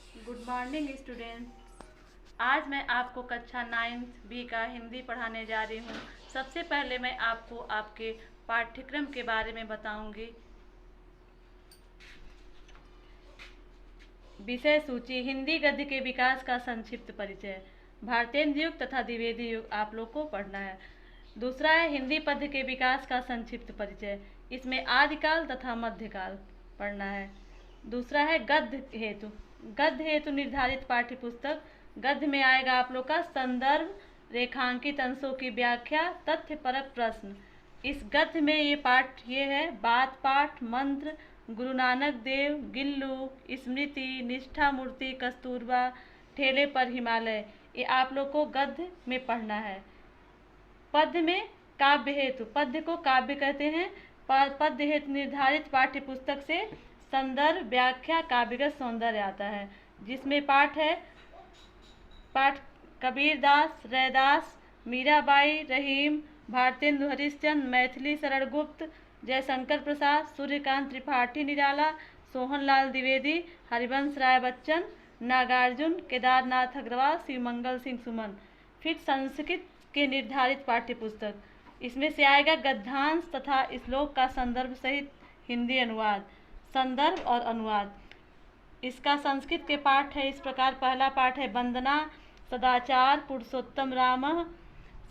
Good morning students. आज मैं आपको कक्षा 9th बी का हिंदी पढ़ाने जा रही हूँ। सबसे पहले मैं आपको आपके पाठ्यक्रम के बारे में बताऊंगी। विषय सूची: हिंदी गद्य के विकास का संक्षिप्त परिचय। भारतेंद्र युग तथा द्विवेदी युग आप लोग को पढ़ना है। दूसरा है हिंदी पद्य के विकास का संक्षिप्त परिचय। इसमें आदिकाल तथा मध्यकाल पढ़ना है। दूसरा है गद्य हेतु। गद्य हेतु निर्धारित पाठ्य पुस्तक। गद्य में आएगा आप लोग का संदर्भ, रेखांकित अंशों की व्याख्या, तथ्यपरक प्रश्न। इस गद्य में ये है बात पाठ, मंत्र, गुरु नानक देव, गिल्लू, स्मृति, निष्ठा मूर्ति, कस्तूरबा, ठेले पर हिमालय, ये आप लोग को गद्य में पढ़ना है। पद्य में काव्य हेतु। पद्य को काव्य कहते हैं। पद्य हेतु निर्धारित पाठ्य पुस्तक से संदर्भ, व्याख्या, काव्यगत सौंदर्य आता है। जिसमें पाठ है पाठ कबीरदास, रैदास, मीराबाई, रहीम, भारतेंदु हरिश्चंद्र, मैथिली शरण गुप्त, जयशंकर प्रसाद, सूर्यकांत त्रिपाठी निराला, सोहनलाल द्विवेदी, हरिवंश राय बच्चन, नागार्जुन, केदारनाथ अग्रवाल, शिवमंगल सिंह सुमन। फिर संस्कृत के निर्धारित पाठ्य पुस्तक। इसमें से आएगा गद्यांश तथा श्लोक का संदर्भ सहित हिंदी अनुवाद। संदर्भ और अनुवाद। इसका संस्कृत के पाठ है इस प्रकार। पहला पाठ है वंदना, सदाचार, पुरुषोत्तम राम,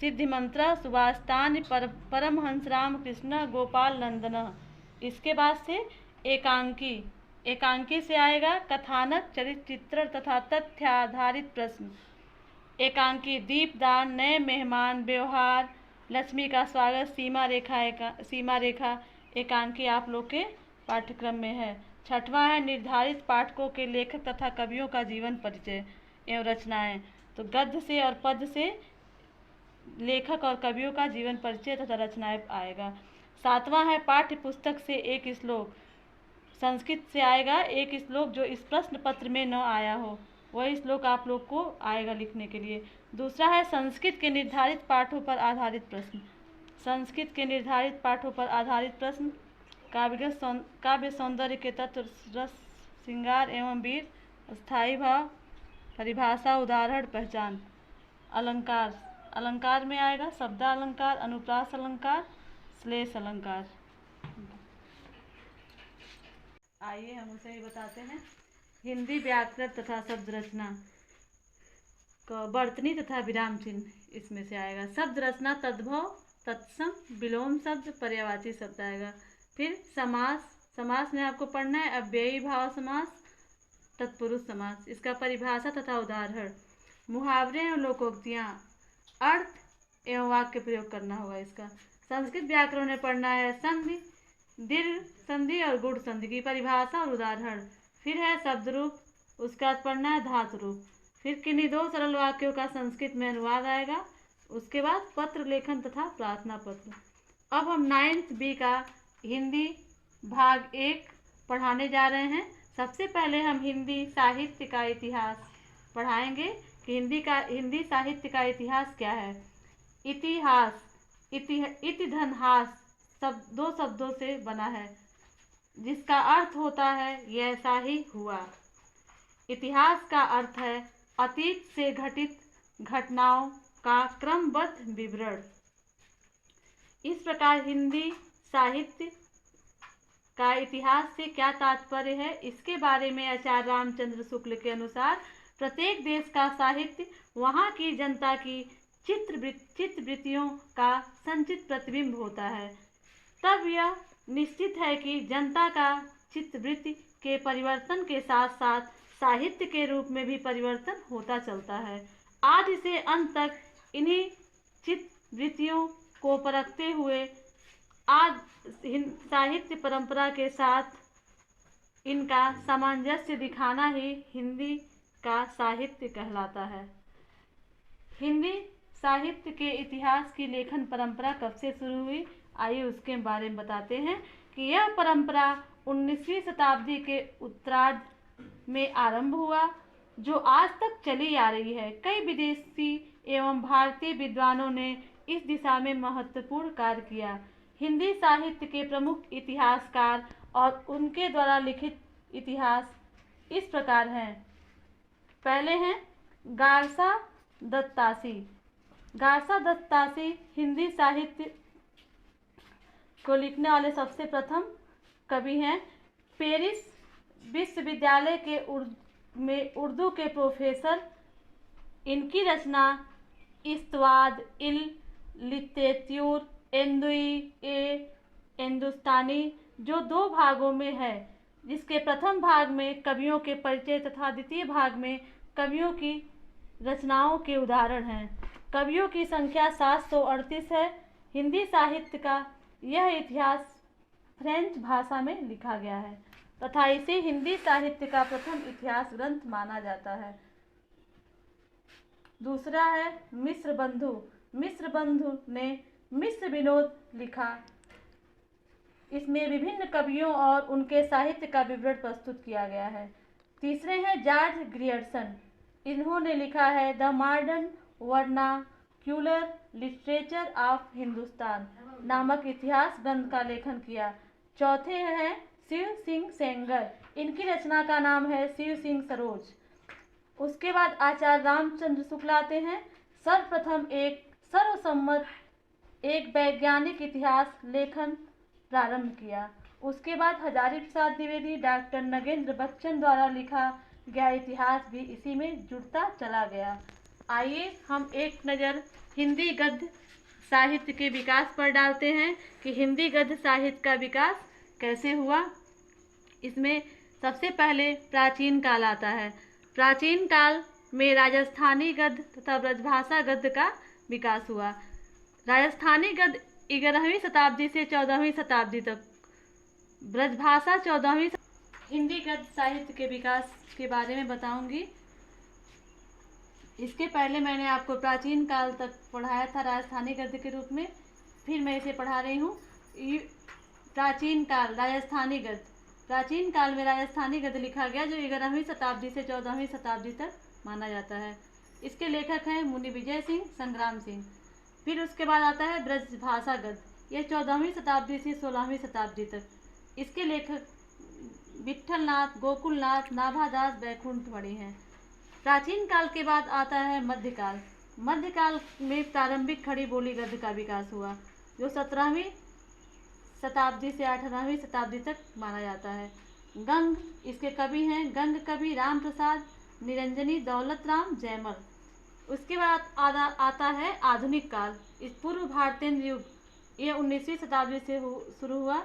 सिद्धि मंत्र, सुभाषतान, परमहंस राम कृष्ण, गोपाल नंदन। इसके बाद से एकांकी। एकांकी से आएगा कथानक, चरित्र तथा तथ्य आधारित प्रश्न। एकांकी दीपदान, नए मेहमान, व्यवहार, लक्ष्मी का स्वागत, सीमा रेखा एकांकी आप लोग के पाठ्यक्रम में है। छठवां है निर्धारित पाठकों के लेखक तथा कवियों का जीवन परिचय एवं रचनाएं। तो गद्य से और पद्य से लेखक और कवियों का जीवन परिचय तथा रचनाएं आएगा। सातवां है पाठ्य पुस्तक से एक श्लोक। संस्कृत से आएगा एक श्लोक जो इस प्रश्न पत्र में न आया हो, वही श्लोक आप लोग को आएगा लिखने के लिए। दूसरा है संस्कृत के निर्धारित पाठों पर आधारित प्रश्न। संस्कृत के निर्धारित पाठों पर आधारित प्रश्न। काव्य सौंदर्य के तत्व, रस, श्रृंगार एवं वीर, स्थायी भाव, परिभाषा, उदाहरण, पहचान। अलंकार। अलंकार में आएगा शब्दालंकार, अनुप्रास अलंकार, श्लेष अलंकार। आइए हम उसे ही बताते हैं। हिंदी व्याकरण तथा शब्द रचना का वर्तनी तथा विराम चिन्ह इसमें से आएगा। शब्द रचना तद्भव, तत्सम, विलोम शब्द, पर्यायवाची शब्द आएगा। फिर समास। समास में आपको पढ़ना है अव्ययी भाव समास, तत्पुरुष समास। इसका परिभाषा तथा उदाहरण। मुहावरे एवं लोकोक्तियाँ, अर्थ एवं वाक्य प्रयोग करना होगा इसका। संस्कृत व्याकरण में पढ़ना है संधि, दीर्घ संधि और गुण संधि की परिभाषा और उदाहरण। फिर है शब्द रूप, उसका पढ़ना है धातु रूप। फिर किन्हीं दो सरल वाक्यों का संस्कृत में अनुवाद आएगा। उसके बाद पत्र लेखन तथा प्रार्थना पत्र। अब हम 9th बी का हिंदी भाग 1 पढ़ाने जा रहे हैं। सबसे पहले हम हिंदी साहित्य का इतिहास पढ़ाएंगे कि हिंदी साहित्य का इतिहास क्या है। इतिहास, इति धन हास दो शब्दों से बना है, जिसका अर्थ होता है यह ऐसा ही हुआ। इतिहास का अर्थ है अतीत से घटित घटनाओं का क्रमबद्ध विवरण। इस प्रकार हिंदी साहित्य का इतिहास से क्या तात्पर्य है, इसके बारे में आचार्य रामचंद्र शुक्ल के अनुसार प्रत्येक देश का साहित्य वहाँ की जनता की चित्तवृत्तियों का संचित प्रतिबिंब होता है। तब यह निश्चित है कि जनता का चित्तवृत्ति के परिवर्तन के साथ साथ साहित्य के रूप में भी परिवर्तन होता चलता है। आदि से अंत तक इन्हीं चित्तवृत्तियों को परखते हुए आज साहित्य परंपरा के साथ इनका सामंजस्य दिखाना ही हिंदी का साहित्य कहलाता है। हिंदी साहित्य के इतिहास की लेखन परंपरा कब से शुरू हुई, आइए उसके बारे में बताते हैं कि यह परंपरा 19वीं शताब्दी के उत्तरार्ध में आरंभ हुआ, जो आज तक चली आ रही है। कई विदेशी एवं भारतीय विद्वानों ने इस दिशा में महत्वपूर्ण कार्य किया। हिंदी साहित्य के प्रमुख इतिहासकार और उनके द्वारा लिखित इतिहास इस प्रकार हैं। पहले हैं गारसा दत्तासी। गारसा दत्तासी हिंदी साहित्य को लिखने वाले सबसे प्रथम कवि हैं। पेरिस विश्वविद्यालय के में उर्दू के प्रोफेसर। इनकी रचना इस्तवाद इल लिटरेच्योर हिंदुस्तानी जो 2 भागों में है, जिसके प्रथम भाग में कवियों के परिचय तथा द्वितीय भाग में कवियों की रचनाओं के उदाहरण हैं। कवियों की संख्या 738 है। हिंदी साहित्य का यह इतिहास फ्रेंच भाषा में लिखा गया है तथा इसे हिंदी साहित्य का प्रथम इतिहास ग्रंथ माना जाता है। दूसरा है मिस्र बंधु। मिस्र बंधु ने मिस्र विनोद लिखा। इसमें विभिन्न कवियों और उनके साहित्य का विवरण प्रस्तुत किया गया है। तीसरे हैं जॉर्ज ग्रियर्सन। इन्होंने लिखा है the modern vernacular literature of Hindustan नामक इतिहास ग्रंथ का लेखन किया। चौथे हैं शिव सिंह सेंगर। इनकी रचना का नाम है शिव सिंह सरोज। उसके बाद आचार्य रामचंद्र शुक्ल आते हैं। सर्वप्रथम एक सर्वसम्मत एक वैज्ञानिक इतिहास लेखन प्रारंभ किया। उसके बाद हजारी प्रसाद द्विवेदी, डॉक्टर नगेंद्र बच्चन द्वारा लिखा गया इतिहास भी इसी में जुड़ता चला गया। आइए हम एक नज़र हिंदी गद्य साहित्य के विकास पर डालते हैं कि हिंदी गद्य साहित्य का विकास कैसे हुआ। इसमें सबसे पहले प्राचीन काल आता है। प्राचीन काल में राजस्थानी गद्य तथा ब्रजभाषा गद्य का विकास हुआ। राजस्थानी गद्य 11वीं शताब्दी से 14वीं शताब्दी तक, ब्रजभाषा 14वीं। हिंदी गद्य साहित्य के विकास के बारे में बताऊंगी। इसके पहले मैंने आपको प्राचीन काल तक पढ़ाया था राजस्थानी गद्य के रूप में, फिर मैं इसे पढ़ा रही हूँ। प्राचीन काल राजस्थानी गद्य। प्राचीन काल में राजस्थानी गद्य लिखा गया जो 11वीं शताब्दी से 14वीं शताब्दी तक माना जाता है। इसके लेखक हैं मुनि विजय सिंह, संग्राम सिंह। फिर उसके बाद आता है ब्रजभाषा गद्य। यह 14वीं शताब्दी से 16वीं शताब्दी तक। इसके लेखक विठलनाथ, गोकुलनाथ, नाभादास, बैकुंठवणी हैं। प्राचीन काल के बाद आता है मध्यकाल। मध्यकाल में प्रारंभिक खड़ी बोली गद्य का विकास हुआ जो 17वीं शताब्दी से 18वीं शताब्दी तक माना जाता है। गंग इसके कवि हैं गंग कवि राम प्रसाद, निरंजनी, दौलत राम, जयमल। उसके बाद आता है आधुनिक काल। इस पूर्व भारतेंद्र युग, यह 19वीं शताब्दी से शुरू हुआ।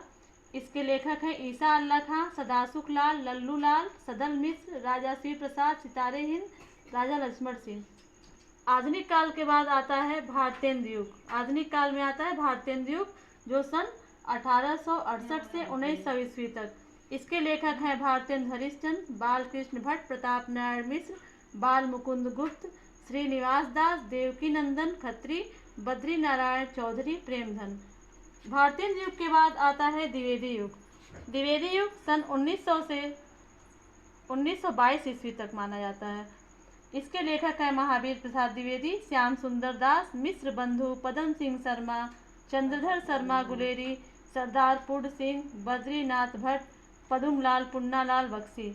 इसके लेखक हैं ईसा अल्लाह खां, सदासुख लाल, लल्लू लाल, सदल मिश्र, राजा शिव प्रसाद, सितारे हिंद, राजा लक्ष्मण सिंह। आधुनिक काल के बाद आता है भारतेंद्र युग। आधुनिक काल में आता है भारतेंद्र युग जो सन 1868 से 1900 ईस्वी तक। इसके लेखक हैं भारतेंद्र हरिश्चंद्र, बालकृष्ण भट्ट, प्रताप नारायण मिश्र, बाल मुकुंद गुप्त, श्रीनिवास दास, देवकी नंदन खत्री, बद्री नारायण चौधरी, प्रेमधन। भारतेंद्र युग के बाद आता है द्विवेदी युग। द्विवेदी युग सन 1900 से 1922 ईस्वी तक माना जाता है। इसके लेखक हैं महावीर प्रसाद द्विवेदी, श्याम सुंदर दास, मिश्र बंधु, पदम सिंह शर्मा, चंद्रधर शर्मा गुलेरी, सरदार पूर्ण सिंह, बद्रीनाथ भट्ट, पदुमलाल, पुन्नालाल बख्शी।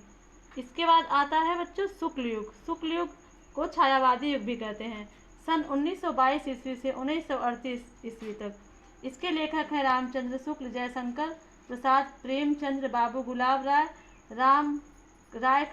इसके बाद आता है बच्चों शुक्ल युग। शुक्ल युग को छायावादी युग भी कहते हैं, सन 1922 ईस्वी से 1938 ईस्वी तक। इसके लेखक हैं रामचंद्र शुक्ल, जयशंकर प्रसाद, प्रेमचंद्र, बाबू गुलाब राय, राम राय